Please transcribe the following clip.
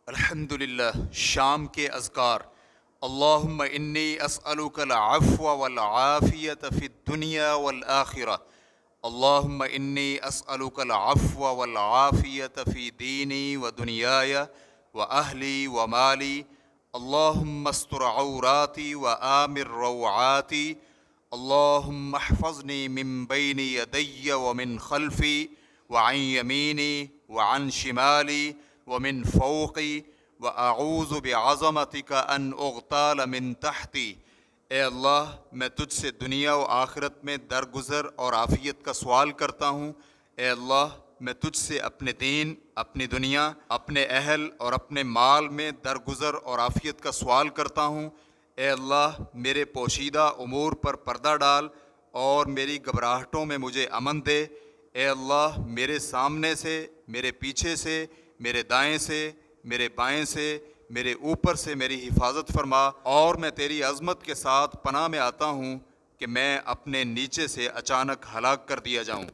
الحمدللہ شام کے اذکار۔ اللہم انی اسألک العفو والعافیت فی الدنیا والآخرہ۔ اللہم انی اسألک العفو والعافیت فی دینی و دنیای و اہلی و مالی۔ اللہم استر عوراتی و آمر روعاتی۔ اللہم احفظنی من بین یدی ومن خلفی وعن یمینی وعن شمالی ومن فوقی وَأَعُوذُ بِعَظَمَتِكَ أَنْ أُغْتَالَ مِنْ تَحْتِي۔ اے اللہ، میں تجھ سے دنیا و آخرت میں درگزر اور عافیت کا سوال کرتا ہوں۔ اے اللہ، میں تجھ سے اپنے دین، اپنی دنیا، اپنے اہل اور اپنے مال میں درگزر اور عافیت کا سوال کرتا ہوں۔ اے اللہ، میرے پوشیدہ امور پر پردہ ڈال اور میری گھبراہٹوں میں مجھے امن دے۔ اے اللہ، میرے سامنے سے، میرے پیچھے سے، میرے دائیں سے، میرے بائیں سے، میرے اوپر سے میری حفاظت فرما، اور میں تیری عظمت کے ساتھ پناہ میں آتا ہوں کہ میں اپنے نیچے سے اچانک ہلاک کر دیا جاؤں۔